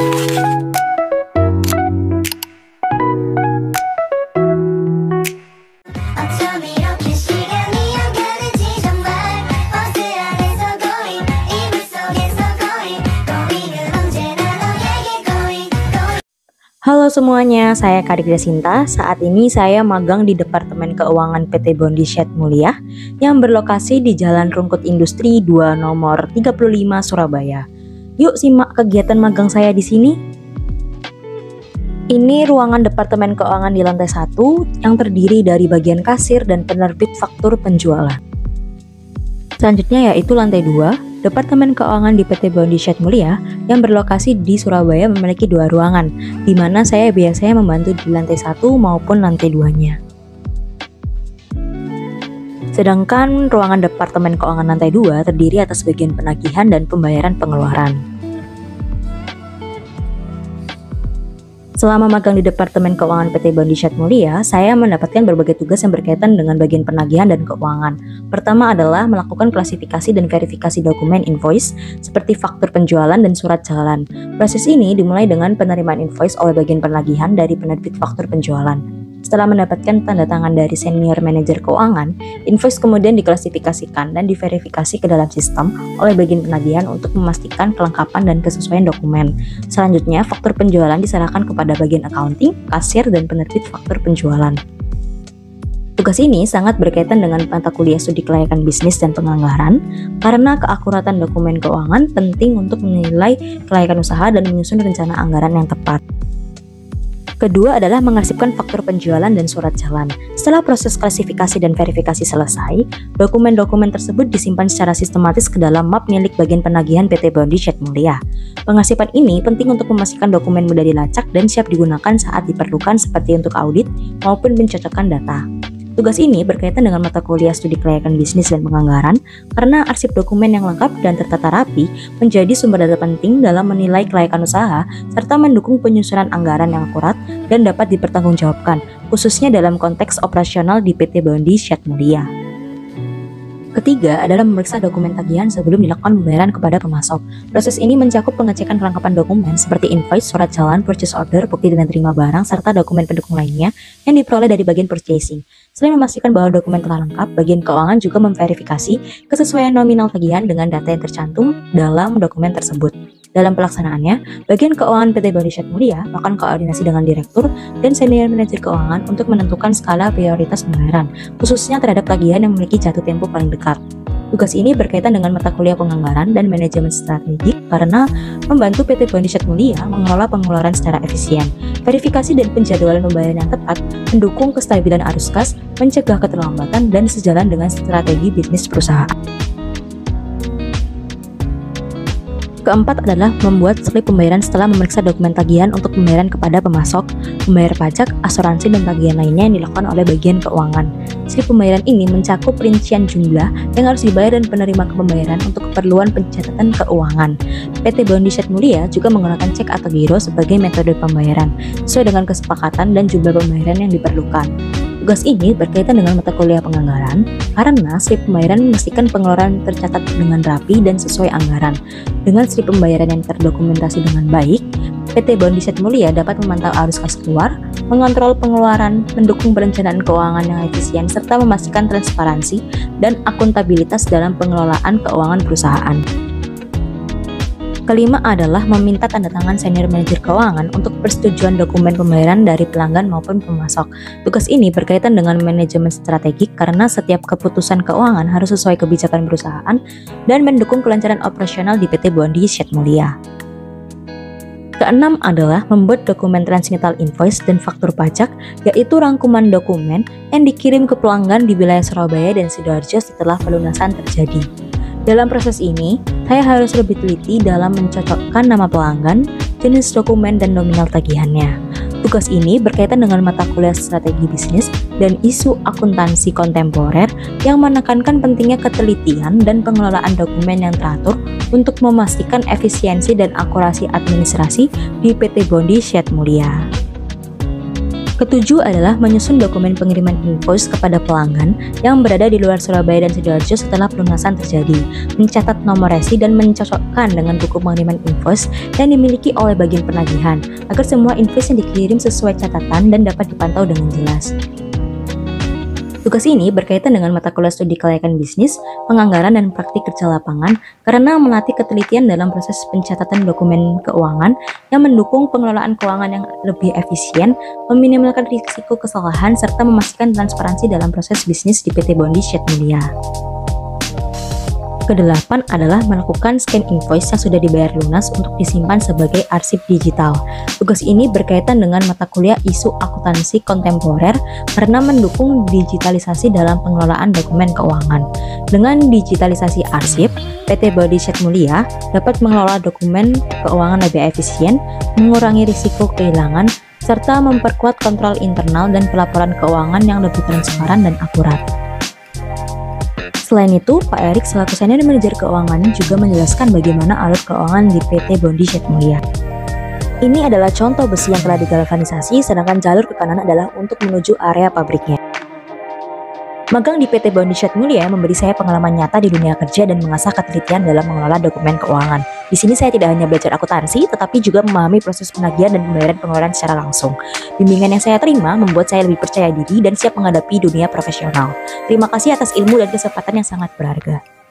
Halo semuanya, saya Kadikda Sinta. Saat ini saya magang di Departemen Keuangan PT Bondi Syed Mulia yang berlokasi di Jalan Rungkut Industri 2 nomor 35 Surabaya. Yuk simak kegiatan magang saya di sini. Ini ruangan Departemen Keuangan di lantai 1 yang terdiri dari bagian kasir dan penerbit faktur penjualan. Selanjutnya yaitu lantai 2, Departemen Keuangan di PT Bondi Syed Mulia yang berlokasi di Surabaya memiliki 2 ruangan, di mana saya biasanya membantu di lantai 1 maupun lantai 2-nya. Sedangkan ruangan Departemen Keuangan lantai 2 terdiri atas bagian penagihan dan pembayaran pengeluaran. Selama magang di Departemen Keuangan PT Bondi Syed Mulia, saya mendapatkan berbagai tugas yang berkaitan dengan bagian penagihan dan keuangan. Pertama adalah melakukan klasifikasi dan verifikasi dokumen invoice seperti faktur penjualan dan surat jalan. Proses ini dimulai dengan penerimaan invoice oleh bagian penagihan dari penerbit faktur penjualan. Setelah mendapatkan tanda tangan dari senior manajer keuangan, invoice kemudian diklasifikasikan dan diverifikasi ke dalam sistem oleh bagian penagihan untuk memastikan kelengkapan dan kesesuaian dokumen. Selanjutnya, faktur penjualan diserahkan kepada bagian accounting, kasir, dan penerbit faktur penjualan. Tugas ini sangat berkaitan dengan mata kuliah studi kelayakan bisnis dan penganggaran karena keakuratan dokumen keuangan penting untuk menilai kelayakan usaha dan menyusun rencana anggaran yang tepat. Kedua adalah mengarsipkan faktur penjualan dan surat jalan. Setelah proses klasifikasi dan verifikasi selesai, dokumen-dokumen tersebut disimpan secara sistematis ke dalam map milik bagian penagihan PT Bondi Syed Mulia. Pengarsipan ini penting untuk memastikan dokumen mudah dilacak dan siap digunakan saat diperlukan seperti untuk audit maupun pencocokan data. Tugas ini berkaitan dengan mata kuliah studi kelayakan bisnis dan penganggaran karena arsip dokumen yang lengkap dan tertata rapi menjadi sumber data penting dalam menilai kelayakan usaha serta mendukung penyusunan anggaran yang akurat dan dapat dipertanggungjawabkan, khususnya dalam konteks operasional di PT Bondi Syed Mulia. Ketiga adalah memeriksa dokumen tagihan sebelum dilakukan pembayaran kepada pemasok. Proses ini mencakup pengecekan kelengkapan dokumen seperti invoice, surat jalan, purchase order, bukti dan terima barang, serta dokumen pendukung lainnya yang diperoleh dari bagian purchasing. Selain memastikan bahwa dokumen telah lengkap, bagian keuangan juga memverifikasi kesesuaian nominal tagihan dengan data yang tercantum dalam dokumen tersebut. Dalam pelaksanaannya, bagian keuangan PT Bondi Syed Mulia akan koordinasi dengan direktur dan senior manajer keuangan untuk menentukan skala prioritas pembayaran, khususnya terhadap tagihan yang memiliki jatuh tempo paling dekat. Tugas ini berkaitan dengan mata kuliah penganggaran dan manajemen strategik karena membantu PT Bondi Syed Mulia mengelola pengeluaran secara efisien. Verifikasi dan penjadwalan pembayaran yang tepat mendukung kestabilan arus kas, mencegah keterlambatan, dan sejalan dengan strategi bisnis perusahaan. Keempat adalah membuat slip pembayaran setelah memeriksa dokumen tagihan untuk pembayaran kepada pemasok, membayar pajak, asuransi, dan tagihan lainnya yang dilakukan oleh bagian keuangan. Slip pembayaran ini mencakup rincian jumlah yang harus dibayar dan penerima pembayaran untuk keperluan pencatatan keuangan. PT Bondi Syed Mulia juga menggunakan cek atau giro sebagai metode pembayaran, sesuai dengan kesepakatan dan jumlah pembayaran yang diperlukan. Tugas ini berkaitan dengan mata kuliah penganggaran karena slip pembayaran memastikan pengeluaran tercatat dengan rapi dan sesuai anggaran. Dengan slip pembayaran yang terdokumentasi dengan baik, PT Bondi Syed Mulia dapat memantau arus kas keluar, mengontrol pengeluaran, mendukung perencanaan keuangan yang efisien, serta memastikan transparansi dan akuntabilitas dalam pengelolaan keuangan perusahaan. Kelima adalah meminta tanda tangan senior manajer keuangan untuk persetujuan dokumen pembayaran dari pelanggan maupun pemasok. Tugas ini berkaitan dengan manajemen strategik karena setiap keputusan keuangan harus sesuai kebijakan perusahaan dan mendukung kelancaran operasional di PT Bondi Syed Mulia. Keenam adalah membuat dokumen transmittal invoice dan faktur pajak, yaitu rangkuman dokumen yang dikirim ke pelanggan di wilayah Surabaya dan Sidoarjo setelah pelunasan terjadi. Dalam proses ini, saya harus lebih teliti dalam mencocokkan nama pelanggan, jenis dokumen, dan nominal tagihannya. Tugas ini berkaitan dengan mata kuliah strategi bisnis dan isu akuntansi kontemporer yang menekankan pentingnya ketelitian dan pengelolaan dokumen yang teratur untuk memastikan efisiensi dan akurasi administrasi di PT Bondi Syed Mulia. Ketujuh adalah menyusun dokumen pengiriman invoice kepada pelanggan yang berada di luar Surabaya dan Sidoarjo setelah pelunasan terjadi, mencatat nomor resi dan mencocokkan dengan buku pengiriman invoice yang dimiliki oleh bagian penagihan, agar semua invoice yang dikirim sesuai catatan dan dapat dipantau dengan jelas. Tugas ini berkaitan dengan mata kuliah studi kelayakan bisnis, penganggaran, dan praktik kerja lapangan karena melatih ketelitian dalam proses pencatatan dokumen keuangan yang mendukung pengelolaan keuangan yang lebih efisien, meminimalkan risiko kesalahan, serta memastikan transparansi dalam proses bisnis di PT Bondi Syed Mulia. Kedelapan adalah melakukan scan invoice yang sudah dibayar lunas untuk disimpan sebagai arsip digital. Tugas ini berkaitan dengan mata kuliah isu akuntansi kontemporer karena mendukung digitalisasi dalam pengelolaan dokumen keuangan. Dengan digitalisasi arsip, PT Bondi Syed Mulia dapat mengelola dokumen keuangan lebih efisien, mengurangi risiko kehilangan, serta memperkuat kontrol internal dan pelaporan keuangan yang lebih transparan dan akurat. Selain itu, Pak Erik selaku senior manajer keuangan juga menjelaskan bagaimana alur keuangan di PT Bondi Syed Mulia. Ini adalah contoh besi yang telah digalvanisasi, sedangkan jalur ke kanan adalah untuk menuju area pabriknya. Magang di PT Bondi Syed Mulia memberi saya pengalaman nyata di dunia kerja dan mengasah ketelitian dalam mengelola dokumen keuangan. Di sini saya tidak hanya belajar akuntansi, tetapi juga memahami proses penagihan dan pembayaran pengeluaran secara langsung. Bimbingan yang saya terima membuat saya lebih percaya diri dan siap menghadapi dunia profesional. Terima kasih atas ilmu dan kesempatan yang sangat berharga.